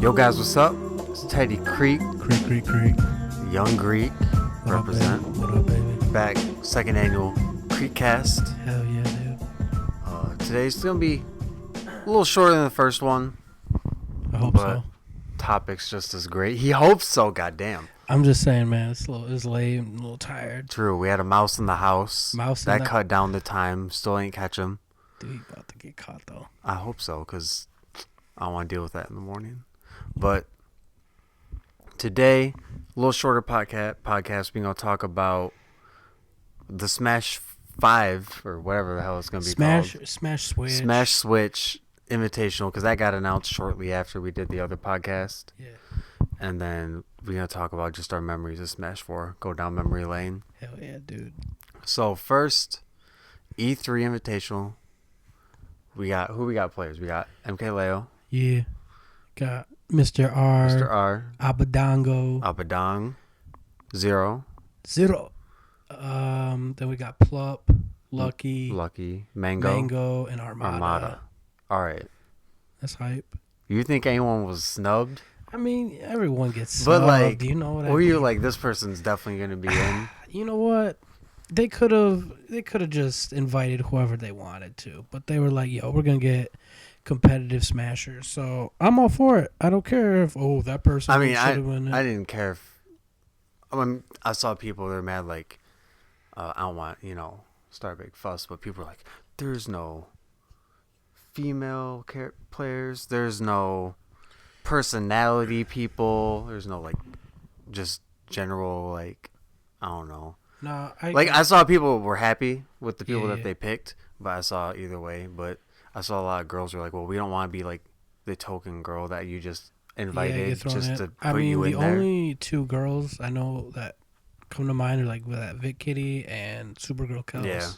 Yo guys, what's up? It's Teddy Creek, Creek. Young Greek, What represent. Up, baby? What up, baby? Back, second annual CreekCast. Hell yeah, dude. Today's gonna be a little shorter than the first one, I hope but so. topic's just as great. He hopes so, goddamn. I'm just saying, man, it's late. I'm a little tired. True, we had a mouse in the house. That cut down the time. Still ain't catch him. Dude, he about to get caught, though. I hope so, because I don't want to deal with that in the morning. But today, a little shorter podcast, we're going to talk about the Smash 5, or whatever the hell it's going to be called. Smash Switch Invitational, because that got announced shortly after we did the other podcast. Yeah. And then we're going to talk about just our memories of Smash 4, go down memory lane. Hell yeah, dude. So first, E3 Invitational. We got players? We got MK Leo. Yeah. Got Mr. R. Abadong. Zero. Then we got Plup, Lucky, Mango, and Armada. All right. That's hype. You think anyone was snubbed? I mean, everyone gets snubbed. But like, you know what I were mean? you like, this person's definitely going to be in? You know what? They could have just invited whoever they wanted to, but they were like, "Yo, we're gonna get competitive smashers." So I'm all for it. I don't care if that person. I mean, I didn't care if. I saw people that were mad like, I don't want start a big fuss, but people were like, "There's no female players. There's no personality people. There's no like, just general like, I don't know." No, I saw people were happy with the people that they picked, but I saw either way. But I saw a lot of girls were like, "Well, we don't want to be like the token girl that you just invited just to put you in there." The only two girls I know that come to mind are like that Vic Kitty and Supergirl Kels. Yeah.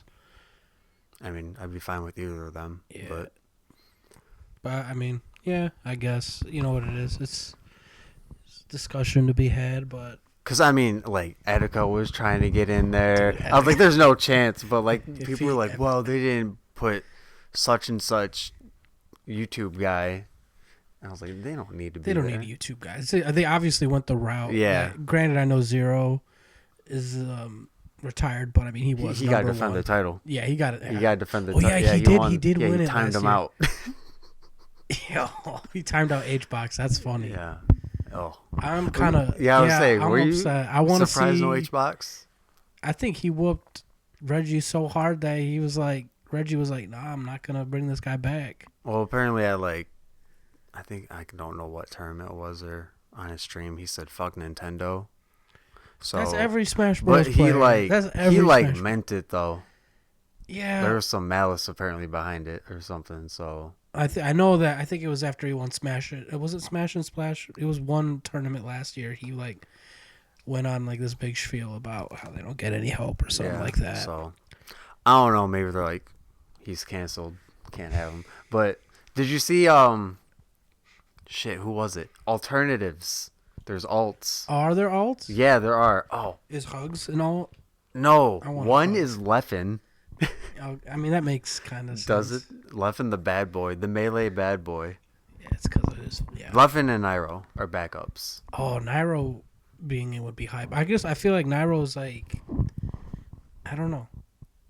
I mean, I'd be fine with either of them. Yeah. But I mean, yeah, I guess you know what it is. It's discussion to be had, but. Because, I mean, like, Attica was trying to get in there. Dude, I was like, there's no chance. But, like, people were like, well, they didn't put such and such YouTube guy. And I was like, they don't need to be there. They don't need YouTube guys. They obviously went the route. Yeah. Like, granted, I know Zero is retired, but, I mean, he was He got to defend the title. Yeah, he got it. He got to defend the title. Yeah, he did. He did win it. He timed him out. He timed out H-Box. That's funny. Yeah. Oh, I'm kind of I was saying, were you upset. I want to surprised see no H-Box? I think he whooped Reggie so hard that Reggie was like, "Nah, I'm not gonna bring this guy back." Well, apparently I think I don't know what tournament it was or on his stream he said "fuck Nintendo." So that's every Smash Bros. But player. he meant it though. Yeah, there was some malice apparently behind it or something. So. I know that. I think it was after he won Smash. Was it Smash and Splash? It was one tournament last year. He went on like this big spiel about how they don't get any help or something like that. So I don't know. Maybe they're like, he's canceled. Can't have him. But did you see? Shit. Who was it? Alternatives. There's alts. Are there alts? Yeah, there are. Oh, is Hugs an alt? No. One is Leffen. I mean, that makes kind of sense. Does it? Leffen the bad boy, the melee bad boy. Yeah, it's because it is. Yeah. Leffen and Nairo are backups. Oh, Nairo being in would be hype. I feel like Nairo's like, I don't know.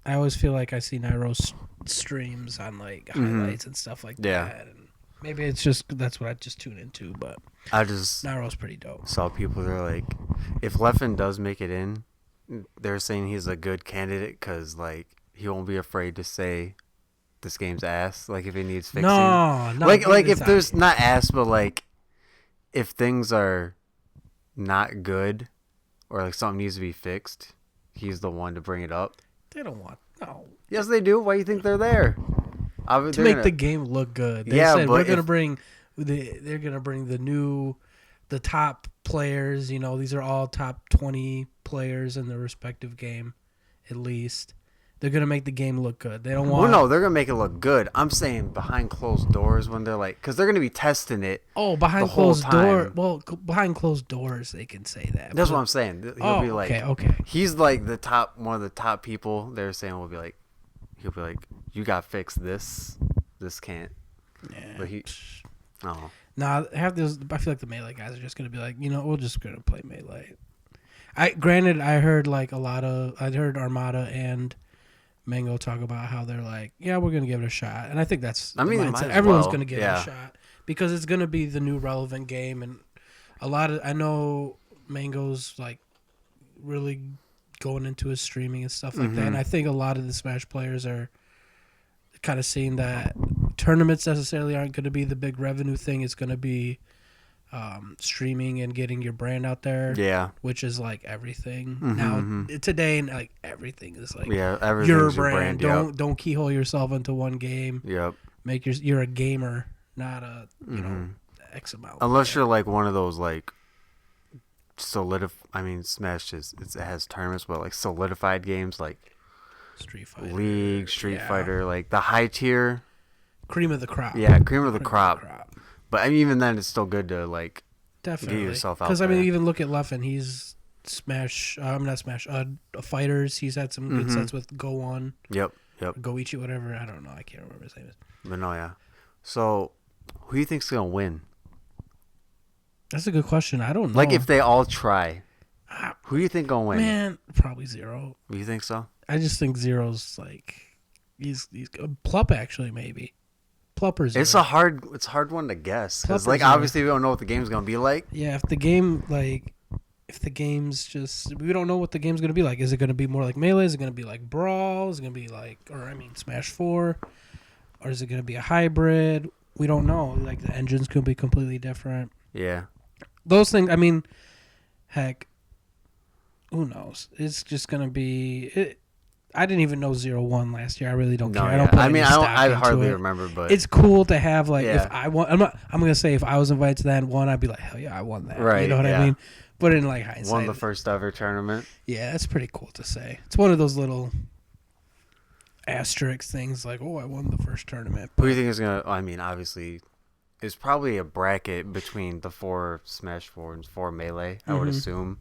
I always feel like I see Nairo's streams on like highlights and stuff like that. And maybe it's just that's what I just tune into, but Nairo's pretty dope. Saw people that are like, if Leffen does make it in, they're saying he's a good candidate because like. He won't be afraid to say this game's ass, like if it needs fixing. No. Like if there's not ass, but like if things are not good or like something needs to be fixed, he's the one to bring it up. They don't want no. Yes, they do. Why do you think they're there? To make the game look good. They said we're gonna bring they're gonna bring the top players. You know, these are all top 20 players in their respective game, at least. They're going to make the game look good. They don't want... Well, no, they're going to make it look good. I'm saying behind closed doors when they're like... Because they're going to be testing it behind closed doors. Well, behind closed doors, they can say that. That's what I'm saying. He'll be like... Okay. He's like one of the top people. They're saying he'll be like, you got to fix this. This can't. Yeah. But he... Oh. Nah, I feel like the Melee guys are just gonna be like, we're just gonna play Melee. I heard Armada and Mango talk about how they're like, yeah, we're gonna give it a shot, and I think that's the mindset. Might as Everyone's well. gonna give it a shot because it's gonna be the new relevant game, and I know Mango's like really going into his streaming and stuff like that, and I think a lot of the Smash players are kind of seeing that tournaments necessarily aren't going to be the big revenue thing. It's going to be streaming and getting your brand out there. Yeah, which is like everything now today. Like everything is like everything's your brand. Don't keyhole yourself into one game. Yep. You're a gamer, not a X amount. Unless you're like one of those like Smash it has tournaments, but like solidified games like Street Fighter, League, Street Fighter, like the high tier, cream of the crop. Yeah, cream of the crop. But I mean, even then, it's still good to like definitely get yourself out. Because I mean, even look at Leffen. He's Smash. I'm not Smash. Fighters. He's had some good sets with Go On. Yep. Goichi, whatever. I don't know. I can't remember his name. But no, yeah. So, who do you think's gonna win? That's a good question. I don't know. Like if they all try, who do you think gonna win? Man, probably Zero. You think so? I just think Zero's like he's Plup actually maybe. Plupper's. It's a hard one to guess because like obviously we don't know what the game's gonna be like. Yeah, if the game's just we don't know what the game's gonna be like. Is it gonna be more like Melee? Is it gonna be like Brawl? Is it gonna be like Smash 4? Or is it gonna be a hybrid? We don't know. Like the engines could be completely different. Yeah. Those things. I mean, heck, who knows? It's just gonna be. I didn't even know 0-1 last year. I really don't care. Yeah. I don't. I hardly remember, but it's cool to have like if I won. I'm gonna say if I was invited to that and won, I'd be like, hell yeah, I won that. Right. You know what I mean? But in like hindsight, won the first ever tournament. Yeah, that's pretty cool to say. It's one of those little asterisk things like, oh, I won the first tournament. Who do you think is gonna? I mean, obviously, it's probably a bracket between the 4 Smash 4 and 4 Melee. I would assume.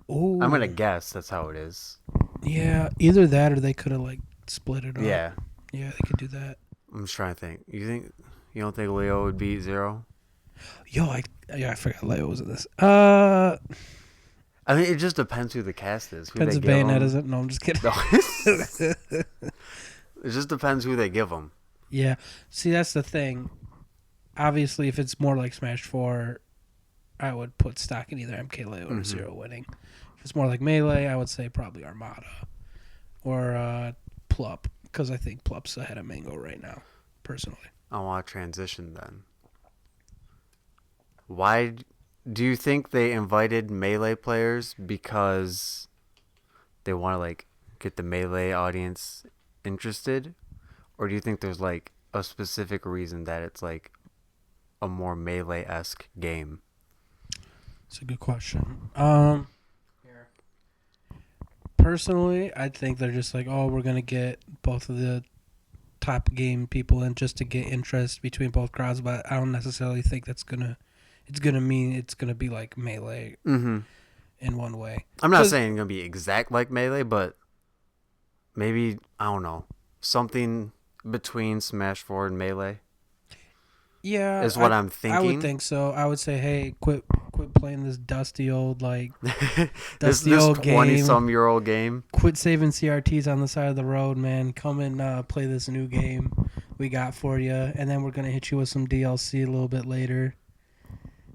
Ooh. I'm gonna guess that's how it is. Yeah, either that or they could have like split it up. Yeah, they could do that. I'm just trying to think. You don't think Leo would beat Zero? I forgot Leo was in this. I mean, it just depends who the cast is. Depends if Bayonetta is it. No, I'm just kidding. No. It just depends who they give them. Yeah. See, that's the thing. Obviously, if it's more like Smash 4, I would put stock in either MK Leo or Zero winning. If it's more like Melee, I would say probably Armada or Plup, because I think Plup's ahead of Mango right now, personally. I want to transition then. Why do you think they invited Melee players? Because they want to like get the Melee audience interested, or do you think there's like a specific reason that it's like a more Melee-esque game? It's a good question. Personally, I think they're just like, oh, we're gonna get both of the top game people in just to get interest between both crowds. But I don't necessarily think that's gonna. It's gonna mean it's gonna be like Melee in one way. I'm not saying it's gonna be exact like Melee, but maybe I don't know, something between Smash 4 and Melee. Yeah, is what I'm thinking. I would think so. I would say, hey, quit playing this dusty old this old 20-some-year-old game. Quit saving CRTs on the side of the road, man. Come and play this new game we got for you, and then we're gonna hit you with some DLC a little bit later,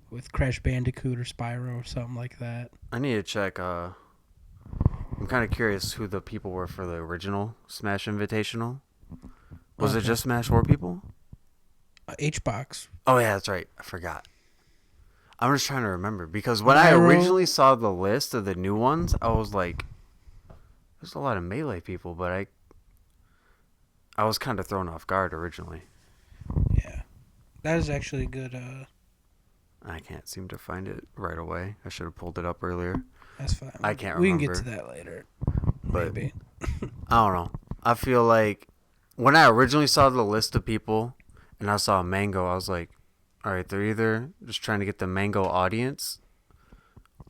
with Crash Bandicoot or Spyro or something like that. I need to check. I'm kind of curious who the people were for the original Smash Invitational. Was it just Smash 4 people? H-Box. Oh, yeah, that's right. I forgot. I'm just trying to remember. Because when I originally saw the list of the new ones, I was like, there's a lot of Melee people, but I was kind of thrown off guard originally. Yeah. That is actually good. I can't seem to find it right away. I should have pulled it up earlier. That's fine. I can't remember. We can get to that later. But maybe. I don't know. I feel like when I originally saw the list of people and I saw Mango, I was like, all right, they're either just trying to get the Mango audience.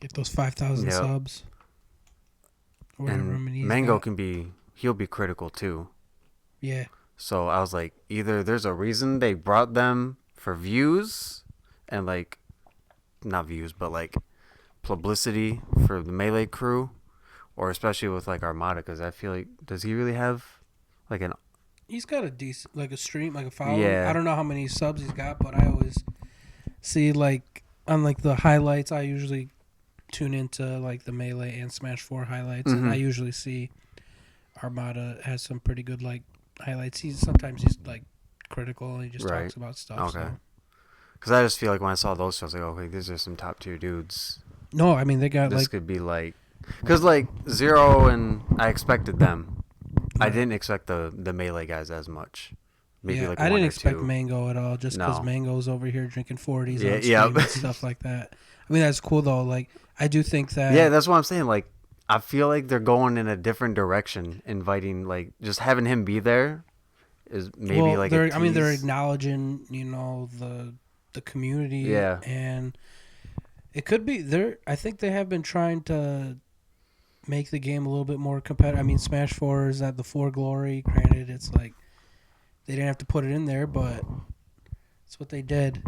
Get those 5,000 subs. Or and Mango he'll be critical too. Yeah. So I was like, either there's a reason they brought them for views and like not views, but like publicity for the Melee crew, or especially with like Armada, because I feel like does he really have like an He's got a decent, like a stream, like a following. I yeah don't know how many subs he's got, but I always see like on like the highlights. I usually tune into like the Melee and Smash 4 highlights, and I usually see Armada has some pretty good like highlights. He's like critical and he just right talks about stuff. okay. So. Because I just feel like when I saw those shows, like okay, these are some top tier dudes. No, I mean they got This like could be like, because like Zero and I expected them. I Right. didn't expect the Melee guys as much. Maybe yeah, like I one didn't or expect two. Mango at all, just because No. Mango's over here drinking 40s Yeah, on yeah. stream and stuff like that. I mean that's cool though. Like I do think that. Yeah, that's what I'm saying. Like, I feel like they're going in a different direction, inviting like just having him be there is maybe Well, like a tease. I mean they're acknowledging the community Yeah. and it could be there. I think they have been trying to make the game a little bit more competitive. I mean Smash 4 is at the 4 glory. Granted, it's like they didn't have to put it in there, but it's what they did.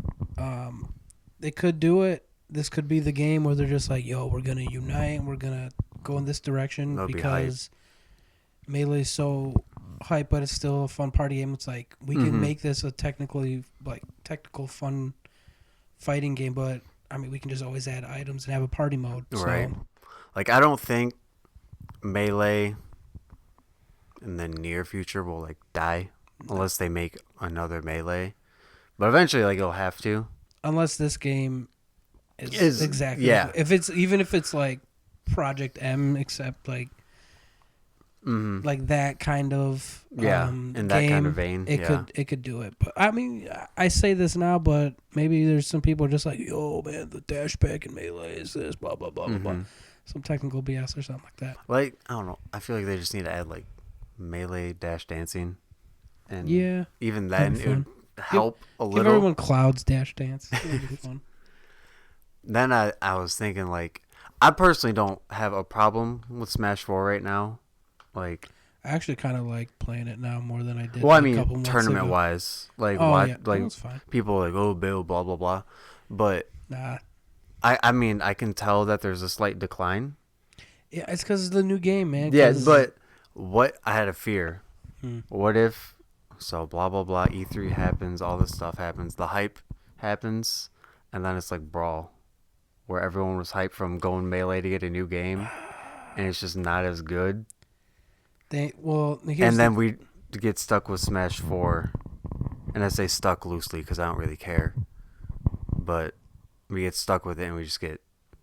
They could do it. This could be the game where they're just like, "Yo, we're gonna unite. We're gonna go in this direction That'd be because Melee's so hype, but it's still a fun party game. It's like we can make this a technical fun fighting game, but I mean we can just always add items and have a party mode. Right. So, Like, I don't think Melee in the near future will like die unless they make another Melee. But eventually, like, it'll have to. unless this game is exactly yeah. if it's like Project M, except like like that kind of in that game, kind of vein, it could do it. But I mean, I say this now, but maybe there's some people just like, yo man, the dash pack in Melee is this blah blah blah blah blah, some technical BS or something like that. Like, I don't know. I feel like they just need to add like Melee dash dancing, and Yeah, even then it would help a give little. everyone Cloud's dash dance. It would be fun. Then I was thinking like, I personally don't have a problem with Smash 4 right now. Like, I actually kind of like playing it now more than I did. well, I a mean, couple months tournament ago. wise, like, Yeah, like that's fine. people are like, oh, Bill, blah blah blah, but Nah, I mean, I can tell that there's a slight decline. yeah, it's because it's the new game, man. Yeah, 'cause- but what I had a fear. What if so blah blah blah E3 happens, all this stuff happens, the hype happens, and then it's like Brawl, where everyone was hyped from going Melee to get a new game, and it's just not as good. And then we get stuck with Smash 4, and I say stuck loosely because I don't really care, but we get stuck with it and we just get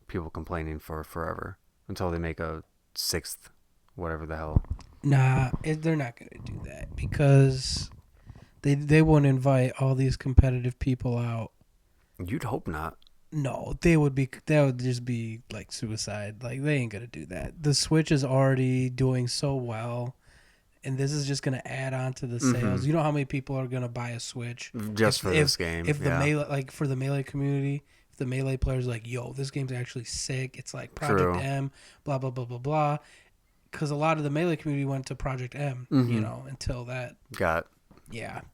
people complaining for forever until they make a 6th, whatever the hell. Nah, they're not gonna do that because they won't invite all these competitive people out. You'd hope not. No, that would just be like suicide. Like they ain't gonna do that. The Switch is already doing so well, and this is just gonna add on to the sales. You know how many people are gonna buy a Switch Just for this game. If the Melee, like for the Melee community, if the Melee players are like, yo, this game's actually sick. It's like Project M, blah blah blah blah blah. Because a lot of the Melee community went to Project M, you know, until that got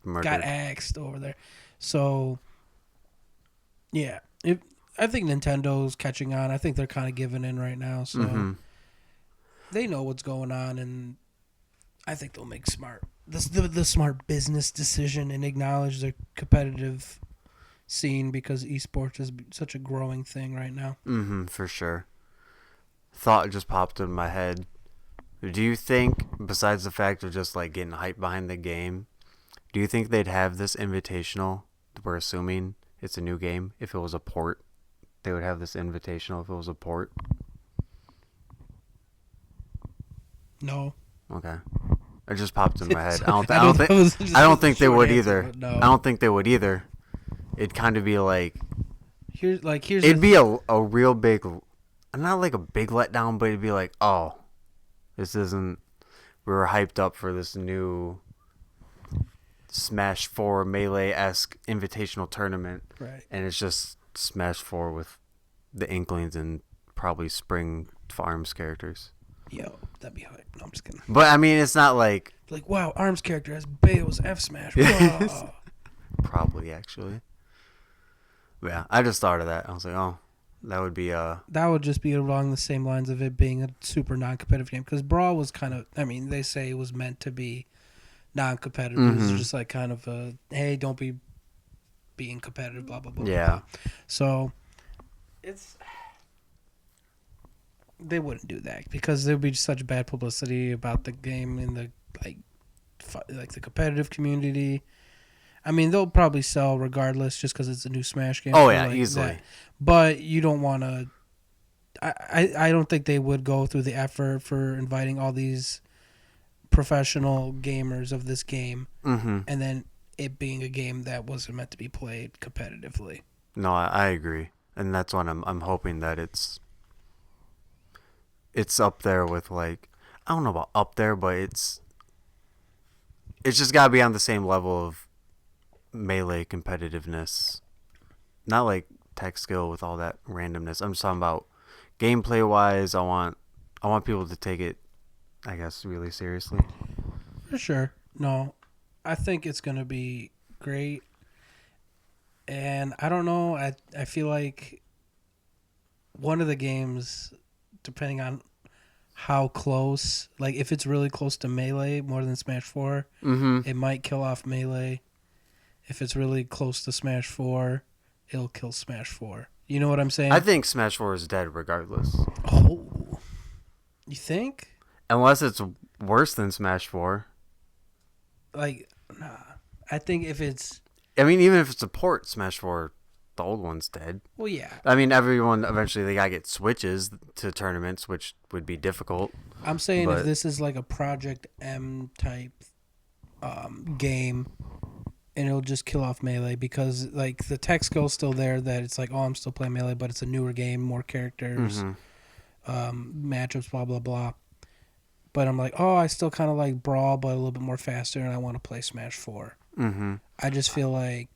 murdered. got axed over there. So yeah, I think Nintendo's catching on. I think they're kind of giving in right now. So they know what's going on, and I think they'll make the smart business decision and acknowledge their competitive scene because esports is such a growing thing right now. For sure. Thought just popped in my head. Do you think, besides the fact of just like getting hype behind the game, do you think they'd have this invitational? We're assuming it's a new game. If it was a port, they would have this invitational if it was a port. No. Okay. It just popped in my head. I don't think they would either. No. I don't think they would either. It'd kind of be like Here's it'd be a real big, not like a big letdown, but it'd be like, oh, this isn't. We were hyped up for this new Smash 4 Melee-esque invitational tournament, right, and it's just Smash 4 with the Inklings and probably Spring Farms characters. Yo, that'd be hype. No, I'm just kidding. But I mean, it's not like Wow, Arms character has Bale's F smash. Whoa. probably actually. Yeah, I just thought of that. I was like, oh, that would be That would just be along the same lines of it being a super non-competitive game. Because Brawl was kind of, I mean, they say it was meant to be non-competitive. It was just like kind of a, hey, don't be being competitive, blah blah blah blah yeah. blah. So it's they wouldn't do that because there would be such bad publicity about the game in the like like the competitive community. I mean, they'll probably sell regardless just because it's a new Smash game. Oh so yeah, like easily. That. But you don't want to. I don't think they would go through the effort for inviting all these professional gamers of this game, Mm-hmm. and then it being a game that wasn't meant to be played competitively. No, I agree, and that's what I'm hoping that it's up there with like I don't know about up there, but it's just gotta be on the same level of melee competitiveness. Not like tech skill with all that randomness. I'm just talking about gameplay wise. I want people to take it, I guess, really seriously. For sure. No, I think it's gonna be great, and I don't know. I feel like one of the games, depending on how close, like if it's really close to Melee more than Smash 4, Mm-hmm. it might kill off Melee. If it's really close to Smash 4, it'll kill Smash 4. You know what I'm saying? I think Smash 4 is dead regardless. Oh, you think? Unless it's worse than Smash 4. Like, nah. I think if it's I mean, even if it's a port, Smash 4, the old one's dead. well, yeah. I mean, everyone eventually they gotta get switches to tournaments, which would be difficult. I'm saying if But this is like a Project M type game, and it'll just kill off Melee because like the tech skill's still there. That it's like, oh, I'm still playing Melee, but it's a newer game, more characters, matchups, blah blah blah. But I'm like, oh, I still kind of like Brawl, but a little bit more faster, and I want to play Smash 4. I just feel like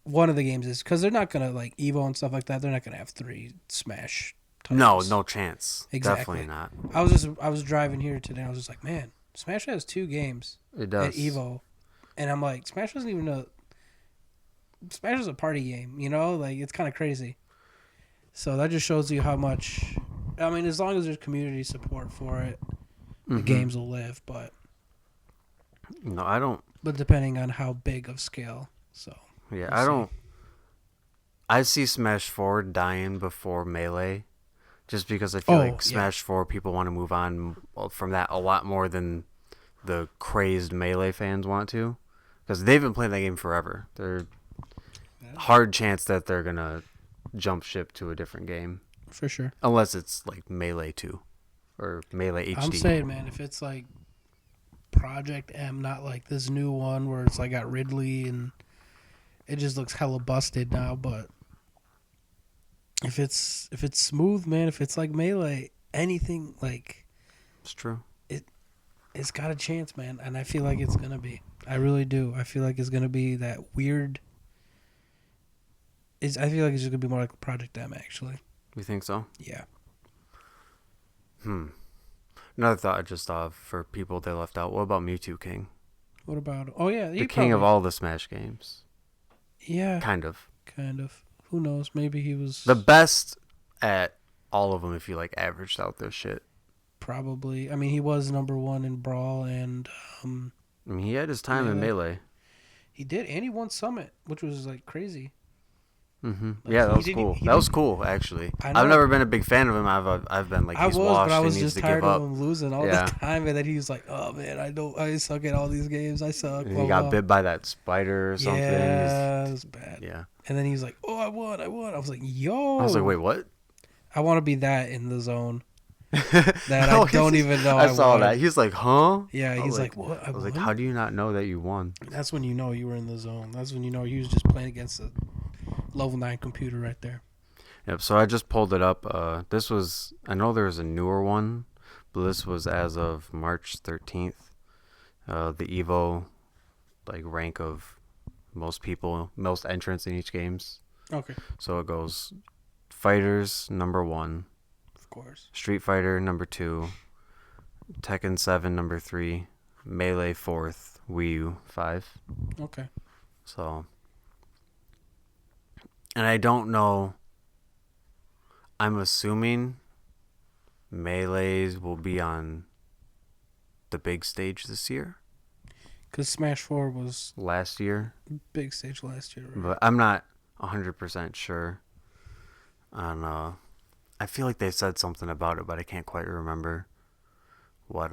one of the games is because they're not gonna like Evo and stuff like that. They're not gonna have 3 Smash titles. no chance. Exactly. Definitely not. I was driving here today. I was just like, man, Smash has 2 games It at does. Evo, and I'm like, Smash is a party game. You know, like it's kind of crazy. So that just shows you how much. I mean, as long as there's community support for it, the games will live. But No, I don't. but depending on how big of scale. So Yeah, we'll I see. don't. I see Smash 4 dying before Melee, just because I feel like Smash 4 people want to move on from that a lot more than the crazed Melee fans want to, because they've been playing that game forever. They're hard chance that they're gonna jump ship to a different game, For sure. unless it's like Melee 2 or Melee HD. I'm saying, man, if it's like Project M, not like this new one where it's like got Ridley and it just looks hella busted now, but if it's smooth, man, if it's like Melee, anything like It's true. it's got a chance, man, and I feel like it's gonna be. I really do. I feel like it's gonna be that weird. I feel like it's just gonna be more like Project M, actually. You think so? Yeah. Another thought I just thought of for people they left out. What about Mewtwo King? What about? Oh yeah, The king of all the Smash games. Yeah. Kind of. Who knows? Maybe he was The best at all of them if you like averaged out their shit. probably. I mean, he was number 1 in Brawl, and I mean, he had his time in Melee. he did, and he won Summit, which was like crazy. Like, yeah, that he was didn't- cool. he That was didn't- cool, actually. I know. I've never been a big fan of him. I've been like, he's washed but I was and needs just to give tired up. of him losing all Yeah. the time, and then he was like, "Oh man, I suck at all these games. I suck." And blah, he got blah. bit by that spider or something. Yeah, it was bad. Yeah. And then he was like, "Oh, I won. I was like, "Yo!" I was like, wait, what? I want to be that in the zone that I don't even know. I saw won. that. He's like, huh? Yeah, I he's was like, "What?" I was like, how do you not know that you won? That's when you know you were in the zone. That's when you know he was just playing against a level 9 computer right there. Yep, so I just pulled it up. I know there's a newer one, but this was as of March 13th. The Evo, like, rank of most entrants in each games. Okay, So it goes Fighters, number 1. of course. Street Fighter, number 2. Tekken 7, number 3. Melee, 4th. Wii U, 5. Okay. So And I don't know. I'm assuming Melees will be on the big stage this year. Because Smash 4 was last year. Big stage last year, right? But I'm not 100% sure. On I feel like they said something about it, but I can't quite remember what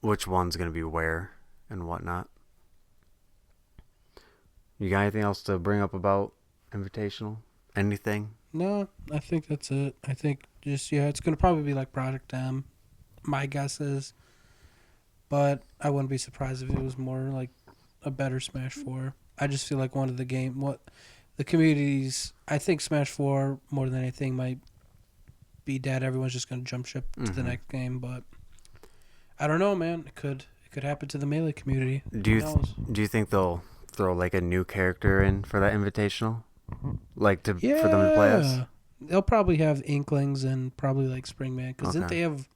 which one's gonna be where and whatnot. You got anything else to bring up about Invitational? Anything? No, I think that's it. I think just, yeah, it's going to probably be like Project M. My guess is. But I wouldn't be surprised if it was more like a better Smash 4. I just feel like one of the communities, I think Smash 4 more than anything might be dead. Everyone's just going to jump ship to the next game, but I don't know, man. It could happen to the Melee community. Do you think they'll throw like a new character in for that Invitational? Like for them to play as? They'll probably have Inklings and probably like Springman, because didn't they have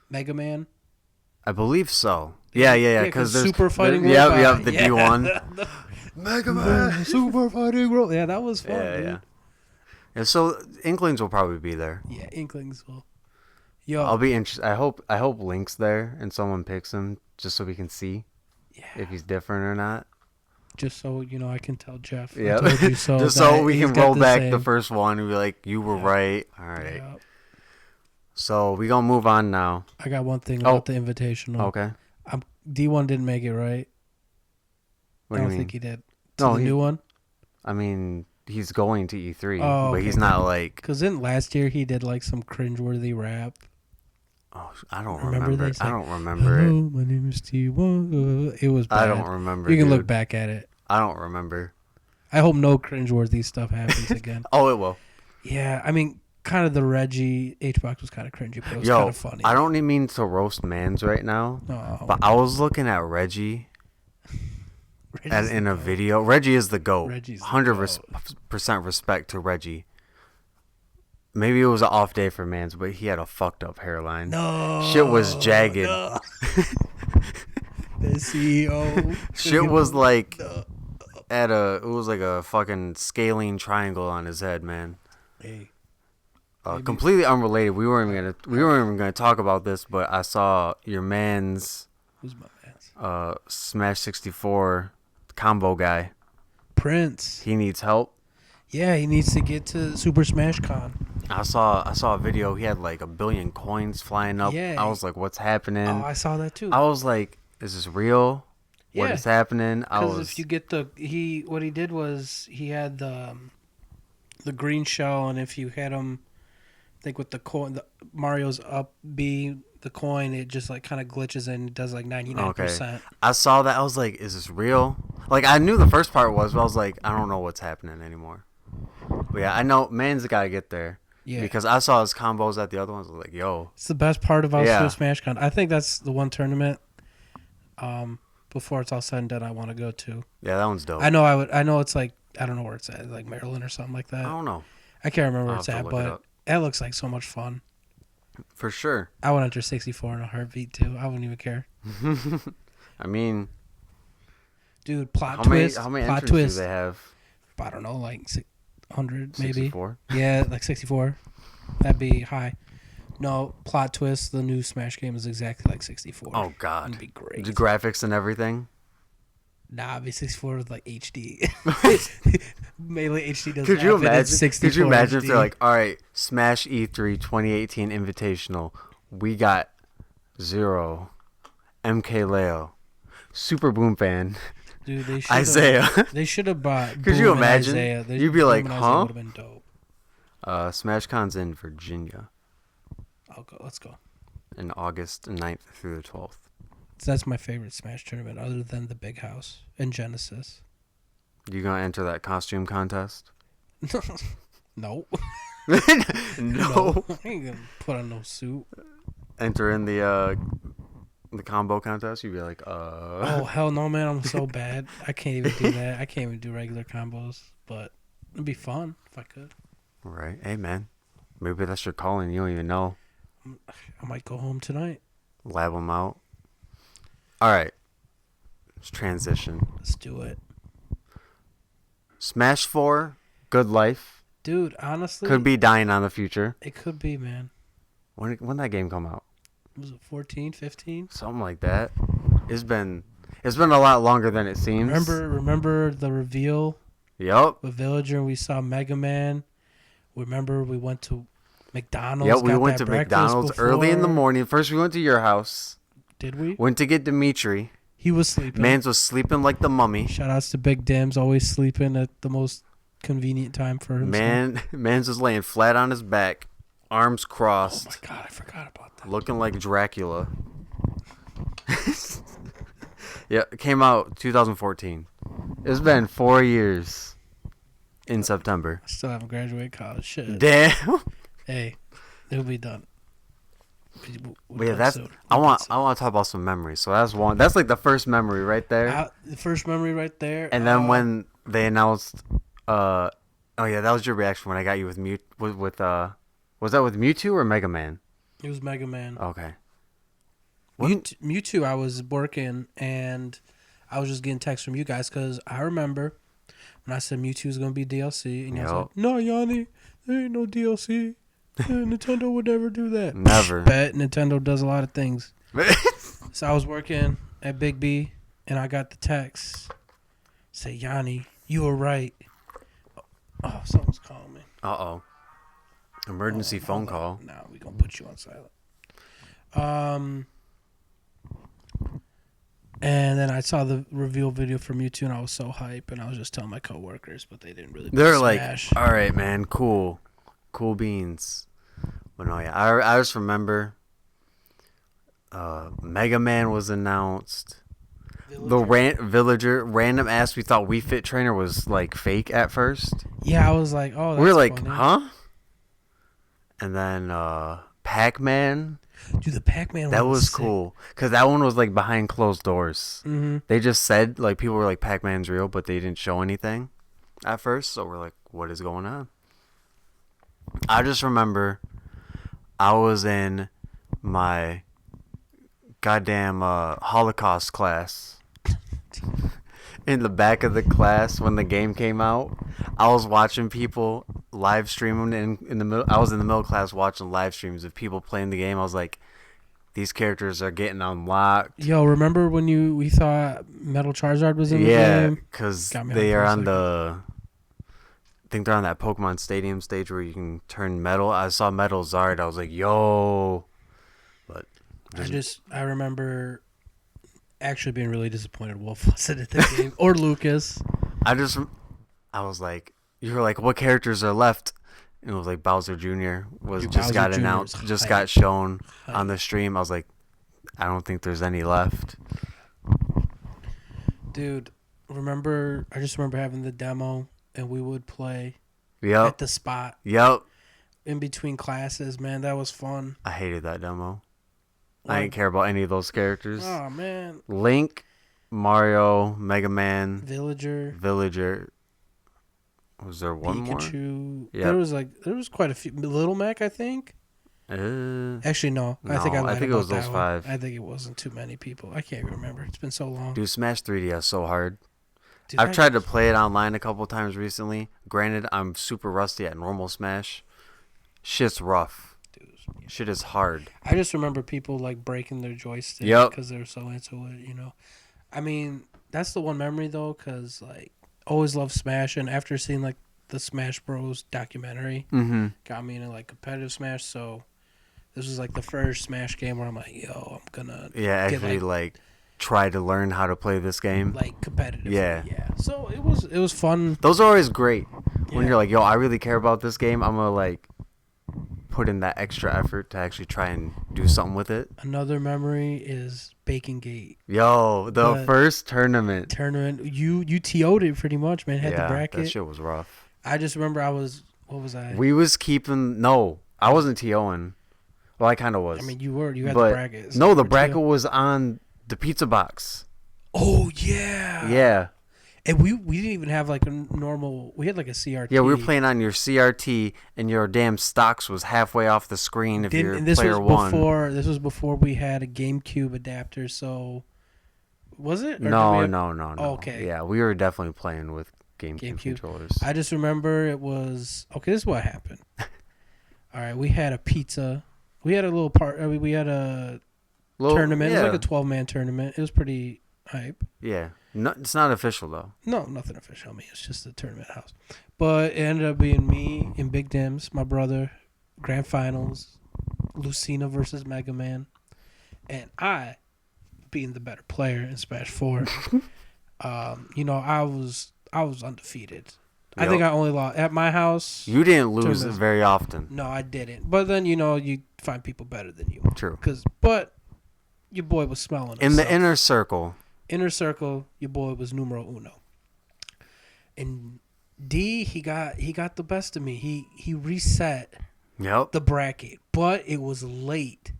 Mega Man? I believe so. Yeah. Because there's Super Fighting World. Robot. Yeah, the D1. Mega Man. Super Fighting World. Yeah, that was fun. Yeah. So Inklings will probably be there. Yeah, Inklings will. Yo, I'll be interested. I hope Link's there and someone picks him just so we can see if he's different or not. Just so I can tell Jeff. Yeah. I told you so. Just so we can roll back the first one and be like, you were right. All right. Yeah. So we gonna move on now. I got one thing about the Invitational. Okay. D1 didn't make it, right? What I do you don't mean? think he did. The new one? I mean, he's going to E3, but he's not like... Because then last year he did like some cringeworthy rap. Oh, I don't remember. This? I don't remember it. Hello, my name is T1. It was bad. I don't remember. You can look back at it. I don't remember. I hope no cringeworthy stuff happens again. Oh, it will. Yeah, I mean, kind of the Reggie H-Box was kind of cringy, but it was kind of funny. I don't even mean to roast Mans right now, but I was looking at Reggie and in a video. Reggie is the GOAT. Reggie's 100% respect to Reggie. Maybe it was an off day for Mans, but he had a fucked up hairline. No. Shit was jagged. No. The CEO. Shit was like it was like a fucking scalene triangle on his head, man. Hey. Completely unrelated. We weren't even gonna talk about this, but I saw your man's Who's my man's? Smash 64 combo guy. Prince. He needs help. Yeah, he needs to get to Super Smash Con. I saw a video. He had like 1 billion coins flying up. Yeah. I was like, "What's happening?" Oh, I saw that too. I was like, "Is this real? What is happening?" Because if you get what he did was he had the green shell, and if you hit him, I think with the coin, Mario's up B, the coin, it just like kind of glitches and it does like 99%. Okay. I saw that. I was like, "Is this real?" Like I knew the first part was, but I was like, "I don't know what's happening anymore." But yeah, I know man's got to get there. Yeah. Because I saw his combos at the other ones. I was like, yo. It's the best part about Super Smash Con. I think that's the one tournament before it's all said and done I want to go to. Yeah, that one's dope. I know it's like, I don't know where it's at, like Maryland or something like that. I don't know. I can't remember where it's at, but it looks like so much fun. For sure. I would enter 64 in a heartbeat too. I wouldn't even care. I mean, dude, plot twist. How many entries do they have? I don't know, like 100 maybe. 64? Yeah, like 64. That'd be high. No, plot twist. The new Smash game is exactly like 64. Oh God, it'd be great. The graphics and everything. Nah, it'd be 64 with like HD. Melee HD doesn't. Could you imagine? Could you imagine HD. if they're like, all right, Smash E3 2018 Invitational, we got Zero, MK Leo, Super Boom Fan. Dude, they should Isaiah. They should have brought. Could you imagine? You'd be like, huh? Would have been dope. Smash Con's in Virginia. I'll go. Let's go. In August 9th through the 12th. So that's my favorite Smash tournament, other than the Big House and Genesis. You gonna enter that costume contest? No. No. I ain't gonna put on no suit. Enter in the combo contest. You'd be like, Oh hell no, man! I'm so bad. I can't even do that. I can't even do regular combos. But it'd be fun if I could. Right. Hey man, maybe that's your calling. You don't even know. I might go home tonight. Lab them out. All right. Let's transition. Let's do it. Smash 4, Good Life. Dude, honestly, Could be dying on the future. it could be, man. When that game come out? Was it 14, 15? Something like that. It's been a lot longer than it seems. Remember the reveal Yep. with Villager and we saw Mega Man? Remember we went to McDonald's? Yep, we got went that to breakfast McDonald's early in the before. morning. First we went to your house. Did we? Went to get Dimitri. He was sleeping. Mans was sleeping like the mummy. Shout outs to Big Dims, always sleeping at the most convenient time for himself. Mans was laying flat on his back, arms crossed. Oh my god, I forgot about that. Looking like Dracula. Yeah, it came out 2014. It's been 4 years in September. I still haven't graduated college. Shit. Damn. Hey, it'll be done. But yeah, I want to talk about some memories. So that's one. That's like the first memory right there. The first memory right there. And then when they announced, oh yeah, that was your reaction when I got you with was that with Mewtwo or Mega Man? It was Mega Man. Okay. Mewtwo, I was working and I was just getting texts from you guys because I remember when I said Mewtwo was going to be DLC and you was like, no, Yanni, there ain't no DLC. Nintendo would never do that. Never. Bet Nintendo does a lot of things. So I was working at Big B and I got the text. Say, Yanni, you were right. Oh, someone's calling me. Uh-oh. Emergency phone call. Nah, we going to put you on silent. And then I saw the reveal video from Mewtwo and I was so hype and I was just telling my coworkers, but they didn't really. They're Smash. Like, all right, man, cool beans. But no, yeah, I just remember Mega Man was announced. Villager random ass. We thought Wii Fit Trainer was like fake at first. Yeah, I was like, oh, that's we were like, funny. huh? And then Pac-Man. Dude, the Pac-Man that was sick. cool because that one was like behind closed doors. Mm-hmm. They just said like people were like Pac-Man's real, but they didn't show anything at first. So we're like, what is going on? I just remember I was in my goddamn Holocaust class. In the back of the class when the game came out, I was watching people live streaming in the middle. I was in the middle class watching live streams of people playing the game. I was like, these characters are getting unlocked. Yo, remember when we thought Metal Charizard was in the game? Yeah, because they are on the. I think they're on that Pokemon Stadium stage where you can turn metal. I saw Metal Zard. I was like, yo. But I remember actually being really disappointed Wolf wasn't at the game or Lucas. I was like, you were like, what characters are left? And it was like Bowser Jr. got announced, just got shown on the stream. I was like, I don't think there's any left. Dude, I just remember having the demo and we would play at the spot. Yep. In between classes, man, that was fun. I hated that demo. I didn't care about any of those characters. Oh, man. Link, Mario, Mega Man, Villager. Was there one Pikachu. more? Yep. There was quite a few. Little Mac, I think. Actually, no. I think it was those 5. I think it wasn't too many people. I can't remember. It's been so long. Dude, Smash 3D is so hard. Dude, I've tried to play it online a couple times recently. Granted, I'm super rusty at normal Smash. Shit's rough. Dude, shit is hard. I just remember people like breaking their joystick because they were so into it, you know. I mean, that's the one memory though, because like always loved Smash, and after seeing like the Smash Bros documentary, got me into like competitive Smash. So this was like the first Smash game where I'm like, yo, I'm gonna actually like try to learn how to play this game like competitively. Yeah. So it was fun. Those are always great when you're like, yo, I really care about this game. I'm gonna like put in that extra effort to actually try and do something with it. Another memory is Bacon Gate. Yo, the first tournament. You TO'd it pretty much, man. Had the bracket. That shit was rough. I just remember what was I? We was keeping, no, I wasn't TOing. Well, I kind of was. I mean, you were. You had the bracket. So no, the bracket was on the pizza box. Oh, yeah. Yeah. And we didn't even have like a normal. We had like a CRT. Yeah, we were playing on your CRT, and your damn stocks was halfway off the screen if you're player one. This was before we had a GameCube adapter. So, was it? Or no. Oh, okay. Yeah, we were definitely playing with GameCube GameCube. controllers. I just remember it was okay. This is what happened. All right, we had a pizza. We had a little part. I mean, we had a tournament. Yeah. It was like a 12-man tournament. It was pretty hype. Yeah. No, it's not official though. No, nothing official. I mean, it's just a tournament house. But it ended up being me and Big Dims, my brother, grand finals, Lucina versus Mega Man, and I, being the better player in Smash 4. I was undefeated. I think I only lost at my house. You didn't lose very often. No, I didn't. But then you find people better than you. True. But your boy was smelling in the inner circle. Inner circle, your boy was numero uno. And D, he got the best of me. He reset the bracket, but it was late,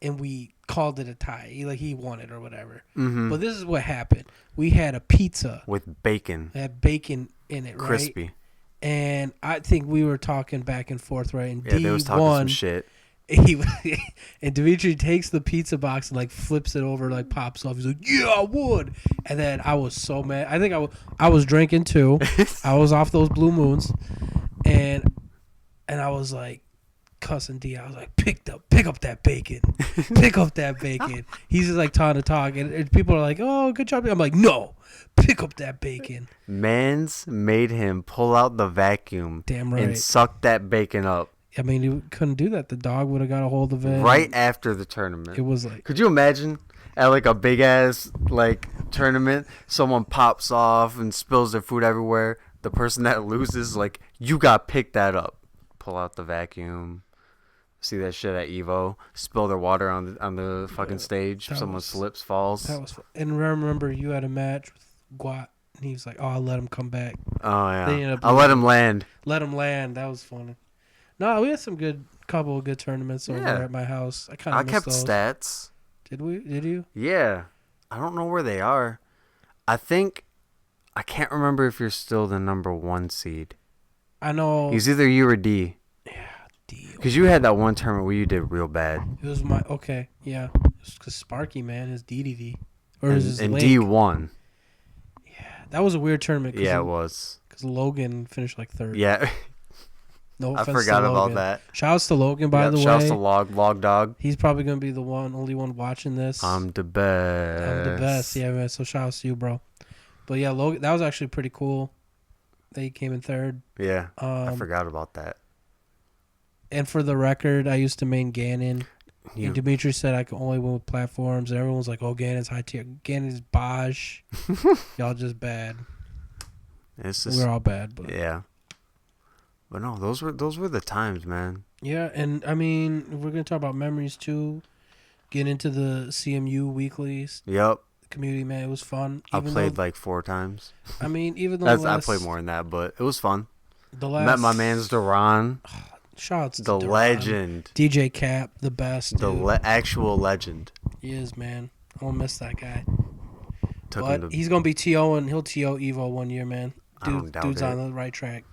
and we called it a tie. He won it or whatever. Mm-hmm. But this is what happened. We had a pizza with bacon. It had bacon in it, crispy. Right? And I think we were talking back and forth, right? And D they was talking won. Some shit. And Dimitri takes the pizza box and flips it over, pops off. He's like, "Yeah, I would." And then I was so mad. I think I was drinking too. I was off those blue moons, and I was like cussing D. I was like, pick up that bacon, pick up that bacon. He's just trying to talk, and people are like, "Oh, good job." I'm like, "No, pick up that bacon." Mans made him pull out the vacuum, damn right, and suck that bacon up. I mean, he couldn't do that. The dog would have got a hold of it. Right after the tournament. It was could you imagine at a big ass tournament, someone pops off and spills their food everywhere. The person that loses, you got picked that up. Pull out the vacuum. See that shit at Evo. Spill their water on the fucking stage. Someone slips, falls. That was fun. And remember, you had a match with Guat, and he was like, "Oh, I'll let him come back." Oh yeah. I'll let him land. Let him land. That was funny. No, we had some couple of good tournaments over at my house. I kept those. Stats. Did we? Did you? Yeah. I don't know where they are. I can't remember if you're still the number 1 seed. I know. He's either you or D. Yeah, D. Because you had that one tournament where you did real bad. It was yeah. Because Sparky, man, his DDD. Or his and Link. D won. Yeah, that was a weird tournament. Yeah, it was. Because Logan finished 3rd. Yeah. No I offense forgot to about Logan. that. Shouts to Logan, by the way. Shouts to Log Dog. He's probably going to be the only one watching this. I'm the best. Yeah, man. So shouts to you, bro. But yeah, Logan, that was actually pretty cool. They came in 3rd. Yeah, I forgot about that. And for the record, I used to main Ganon. And Dimitri said I could only win with platforms. And everyone's like, "Oh, Ganon's high tier. Ganon's Bosch. Y'all just bad." We're all bad, but yeah. But no, those were the times, man. Yeah, and I mean, we're gonna talk about memories too. Get into the CMU weeklies. Yep. Community, man, it was fun. I played 4 times. I mean, even though I played more than that, but it was fun. Met my man's Duran. Shouts to the Duran. Legend. DJ Cap, the best. The actual legend. He is, man. I won't miss that guy. He's gonna be TO and he'll TO Evo one year, man. Dude's on the right track.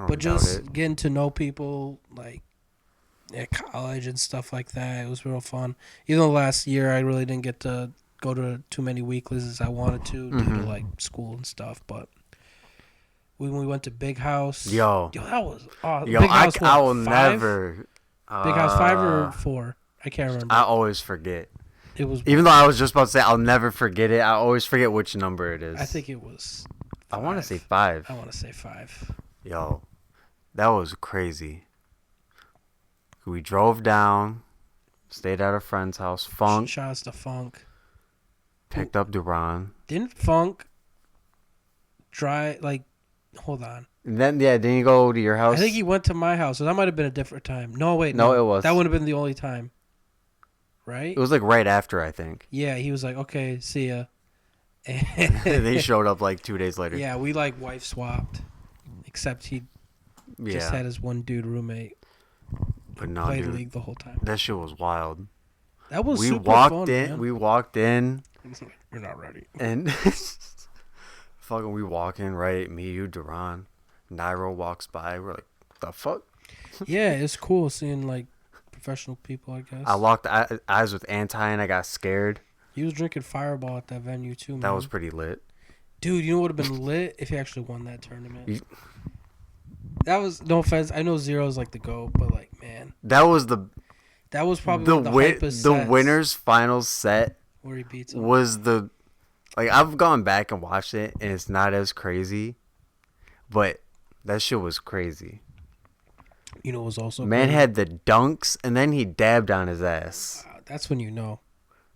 But just getting to know people at college and stuff like that, it was real fun. Even though last year I really didn't get to go to too many weeklies as I wanted to due to school and stuff. But when we went to Big House, yo, that was awesome. Yo, Big House, I will 5? never. Big House 5 or 4? I can't remember. I always forget. It was even though I was just about to say I'll never forget it. I always forget which number it is. I think it was 5. I want to say 5. I want to say 5. Yo, that was crazy. We drove down, stayed at a friend's house. Funk. Shouts to Funk. Picked up Duran. Didn't Funk hold on. And then didn't you go to your house? I think he went to my house. So that might have been a different time. No, wait. No, it was. That would have been the only time. Right? It was right after, I think. Yeah, he was like, "Okay, see ya." And he showed up 2 days later. Yeah, we wife swapped. Except he just had his one dude roommate. But no, played dude, League the whole time. That shit was wild. That was super fun, man. We walked in. You're not ready. And fucking we walk in, right? Me, you, Duran. Nairo walks by. We're like, the fuck? Yeah, it's cool seeing professional people, I guess. I locked eyes with Anti and I got scared. He was drinking Fireball at that venue too, man. That was pretty lit. Dude, you know what would have been lit if he actually won that tournament? You- That was, no offense, I know Zero's like the GOAT, but like, man, That was the that was probably one of the hypest the sets winner's final set where he beats him. was the like I've gone back and watched it and it's not as crazy, but that shit was crazy. You know, it was also Man great? had the dunks and then he dabbed on his ass. That's when you know.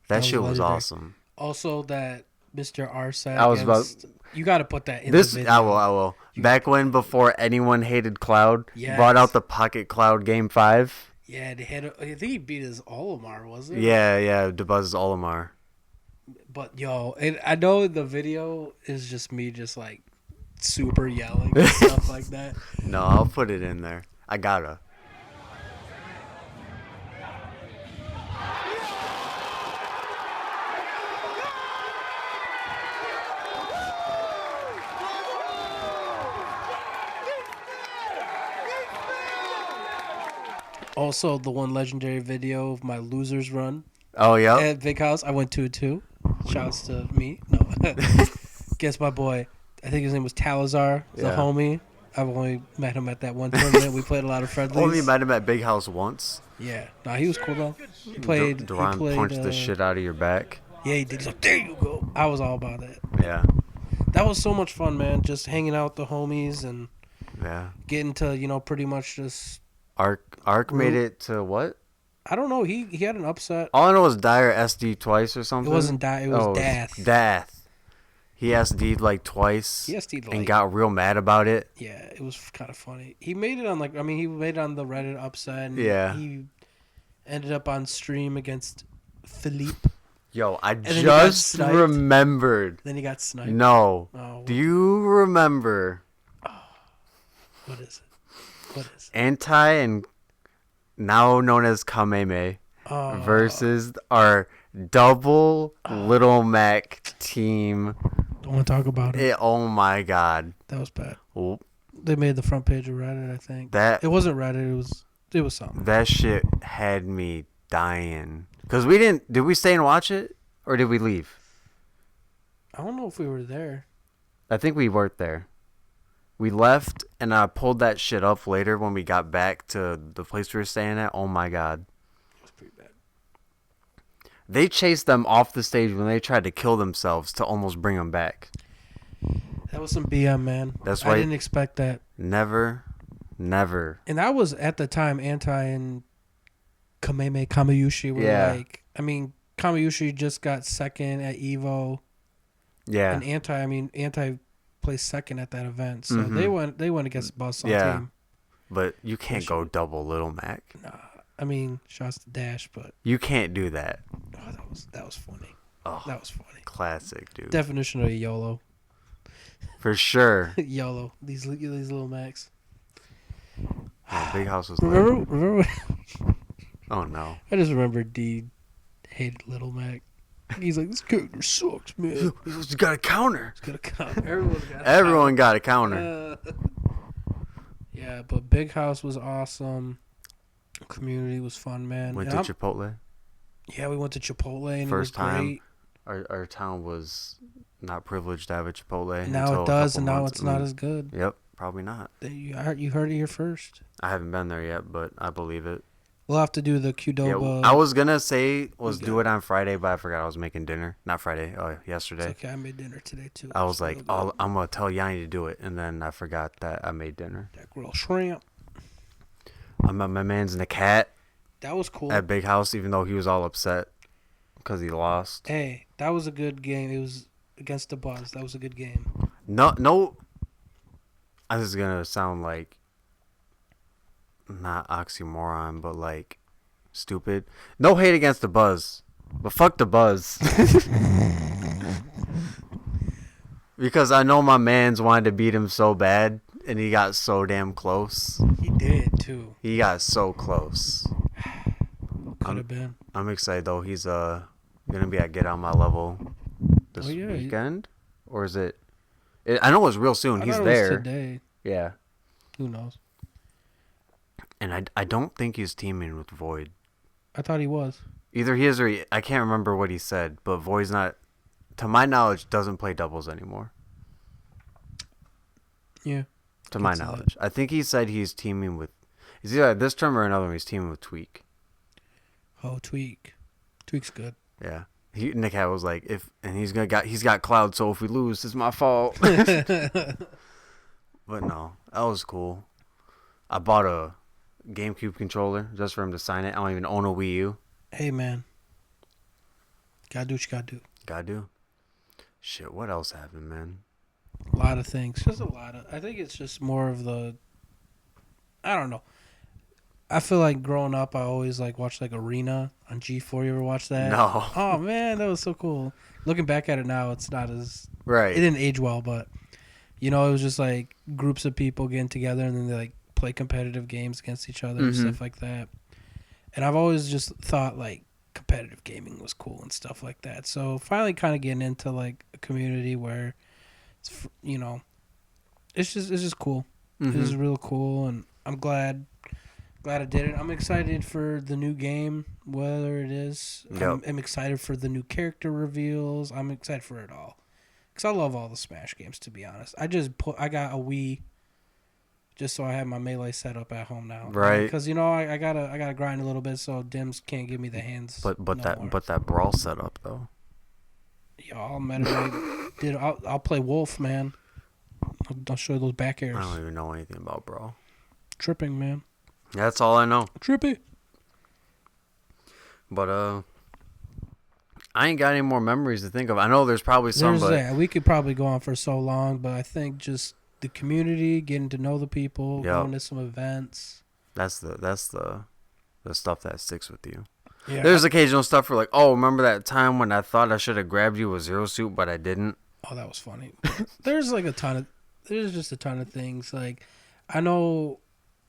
That shit was legendary. awesome. Also, that Mr. R set. I was against, you got to put that in This the video. I will. Back when before anyone hated Cloud, Yes. brought out the Pocket Cloud Game 5. Yeah, they had. I think he beat his Olimar, wasn't it? Yeah, DeBuzz's Olimar. But yo, and I know the video is just me, just like super yelling and stuff like that. No, I'll put it in there. I gotta. Also, the one legendary video of my losers run Oh, yeah. at Big House. I went 2-2. Shouts to me. No, guess my boy. I think his name was Talazar. The Yeah. homie. I've only met him at that one tournament. We played a lot of friendlies. Only met him at Big House once. Yeah, nah, he was cool though. He played. Duran he played, punched the shit out of your back. Yeah, he did. He's like, there you go. I was all about it. Yeah. That was so much fun, man. Just hanging out with the homies and Yeah. getting to pretty much just. Arc made it to what? I don't know. He had an upset. All I know was Dyer SD twice or something. It wasn't that. It was Dath. Dath. He SD'd like twice. He SD'd and like- got real mad about it. Yeah, it was kind of funny. He made it on he made it on the Reddit upset. And Yeah. He ended up on stream against Philippe. Yo, I then he got just sniped. remembered. Then he got sniped. No. Oh, Do you remember what is it? What is it? Anti and now known as Kameme versus our double Little Mac team? Don't want to talk about it. Oh my god. That was bad. Oh, They made the front page of Reddit, I think. that It wasn't Reddit. It was something. that shit had me dying. Cause did we stay and watch it or did we leave? I don't know if we were there. I think we weren't there. We left and I pulled that shit up later when we got back to the place we were staying at. Oh my god. It was pretty bad. They chased them off the stage when they tried to kill themselves to almost bring them back. That was some BM, man. That's I why- didn't expect that. Never. And that was at the time Anti and Kamayushi were Yeah. like. I mean, Kamayushi just got second at Evo, Yeah. and Anti placed second at that event. So Mhm. they went against the Buzzsaw Yeah. team. But you can't go double Little Mac. Nah, I mean, shots to Dash, but You can't do that. oh, that was funny. Oh, That was funny. classic, dude. Definition of YOLO. For sure. YOLO. These little Macs. Yeah, Big House was lit. Remember? Oh no. I just remember D hated Little Mac. He's like, this character sucks, man. You got a counter. It's gonna come. Everyone got a counter. Yeah, but Big House was awesome. Community was fun, man. Went And to Chipotle. yeah, we went to Chipotle and First it was time. great. Our town was not privileged to have a Chipotle. And now until it a does, couple and now months. it's not as good. Yep, probably not. You heard it here first. I haven't been there yet, but I believe it. We'll have to do the Qdoba. Yeah, I was gonna say was We do got- it on Friday, but I forgot I was making dinner. Not Friday. Oh, It's yesterday. okay, I made dinner today too. I was It's like, real good. I'm gonna tell Yanni to do it, and then I forgot that I made dinner. That grilled shrimp. My man's in the cat That was cool. at Big House, even though he was all upset because he lost. Hey, that was a good game. It was against the Buzz. That was a good game. No. This is gonna sound like not oxymoron, but like stupid. No hate against the Buzz, but fuck the Buzz. Because I know my man's wanted to beat him so bad, and he got so damn close. He did too. He got so close. Could have been. I'm excited though. He's gonna be at Get On My Level this Oh, yeah. weekend, or is it? I know it's real soon. I He's thought it was there. today. Yeah, Who knows? and I don't think he's teaming with Void. I thought he was. Either he is I can't remember what he said, but Void's not, to my knowledge, doesn't play doubles anymore. Yeah. To my knowledge. I think he said he's teaming with... Is either this term or another one he's teaming with Tweak. Oh, Tweak. Tweak's good. Yeah. Nick Hat was like, he's got Cloud, so if we lose, it's my fault. But no, that was cool. I bought a GameCube controller just for him to sign it. I don't even own a Wii U. Hey, man. Gotta do what you gotta do. Gotta do. Shit, what else happened, man? A lot of things. Just a lot of... I think it's just more of the... I don't know. I feel like growing up, I always like watched like Arena on G4. You ever watch that? No. Oh, man, that was so cool. Looking back at it now, it's not as... Right. It didn't age well, but... You know, it was just like groups of people getting together and then they like play competitive games against each other and stuff like that. And I've always just thought like competitive gaming was cool and stuff like that. So finally kind of getting into like a community where it's, you know, it's just cool. It's just real cool, and I'm glad I did it. I'm excited for the new game, whether it is. Yep. I'm excited for the new character reveals. I'm excited for it all. Because I love all the Smash games, to be honest. I got a Wii just so I have my Melee set up at home now. Right. Because, you know, I gotta grind a little bit so Dims can't give me the hands. But that Brawl setup, though. Yeah, I'll play Wolf, man. I'll show you those back airs. I don't even know anything about Brawl. Tripping, man. That's all I know. Trippy. But, I ain't got any more memories to think of. I know there's probably some, but... we could probably go on for so long, but I think just the community, getting to know the people, going to some events. That's the stuff that sticks with you. Yeah. There's occasional stuff where like, oh, remember that time when I thought I should have grabbed you with Zero Suit, but I didn't? Oh, that was funny. There's just a ton of things. Like, I know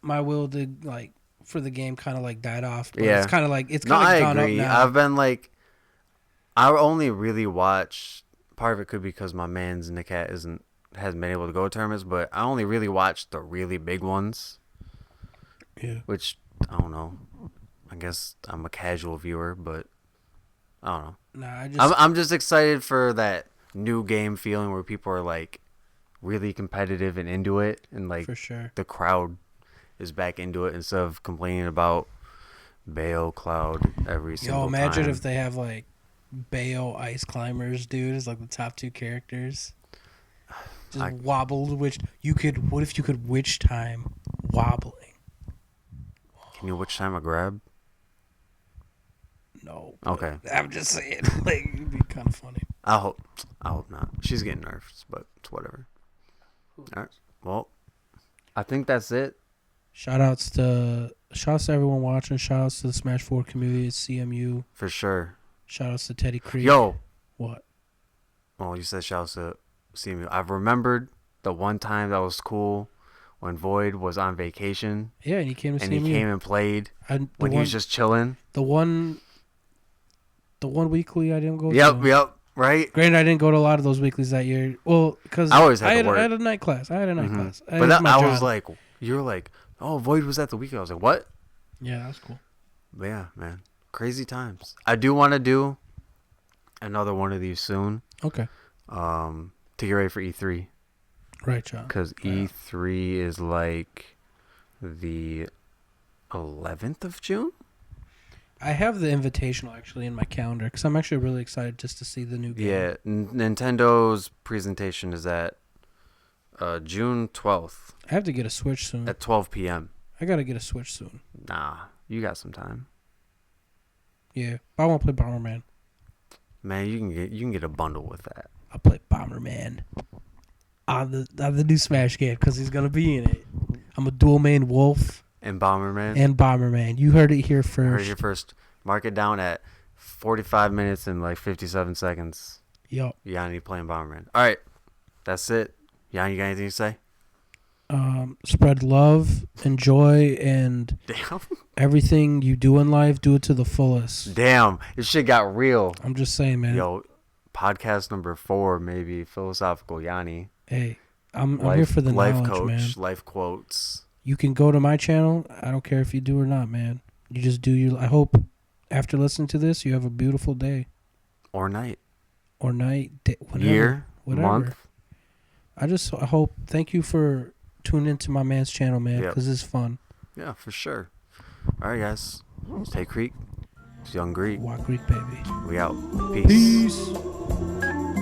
my will to, like, for the game kind of, like, died off. But it's kind of like, it's kind of I gone agree. up now. I've been, like, I only really watch, part of it could be because my man's Nick Hat hasn't been able to go to tournaments, but I only really watch the really big ones. Yeah. Which, I don't know. I guess I'm a casual viewer, but I don't know. Nah, I'm just excited for that new game feeling where people are like really competitive and into it, and like for sure the crowd is back into it instead of complaining about Bayo Cloud every single time. Imagine if they have like Bayo Ice Climbers, dude, as like the top two characters. Just wobbled, what if you could witch time wobbling? Can you witch time a grab? No. Okay. I'm just saying, like, it'd be kind of funny. I hope not. She's getting nerfed, but it's whatever. All right. Well, I think that's it. Shout outs to everyone watching. Shout outs to the Smash 4 community at CMU. For sure. Shout outs to Teddy Creek. Yo. What? Oh, you said shout outs to CMU. I've remembered the one time that was cool when Void was on vacation. Yeah, and he came to CMU. And he came and played when he was just chilling. The one weekly I didn't go to. Yep, right? Granted, I didn't go to a lot of those weeklies that year. Well, because I always had to work. I had a night class. But I was like, you were like, oh, Void was at the weekend. I was like, what? Yeah, that's cool. But yeah, man. Crazy times. I do want to do another one of these soon. Okay. To get ready for E3. Right, John. Because E3 is like the 11th of June? I have the Invitational actually in my calendar because I'm actually really excited just to see the new game. Yeah, Nintendo's presentation is at June 12th. I have to get a Switch soon. At 12 p.m. I got to get a Switch soon. Nah, you got some time. Yeah, but I want to play Bomberman. Man, you can get a bundle with that. I'll play Bomberman on the new Smash game because he's going to be in it. I'm a dual main Wolf. And Bomberman. You heard it here first. Heard it here first. Mark it down at 45 minutes and like 57 seconds. Yup. Yanni playing Bomberman. All right. That's it. Yanni, you got anything to say? Spread love, enjoy, and everything you do in life, do it to the fullest. Damn. This shit got real. I'm just saying, man. Yo, podcast number 4, maybe. Philosophical Yanni. Hey, I'm here for the life knowledge, coach, man. Life quotes. You can go to my channel. I don't care if you do or not, man. You just do I hope after listening to this, you have a beautiful day. Or night. Or night. Whatever, year. Whatever. Month. I hope. Thank you for tuning into my man's channel, man, Yep. because it's fun. Yeah, for sure. All right, guys. Stay Creek. It's Young Greek. Y.Greek, baby. We out. Peace. Peace.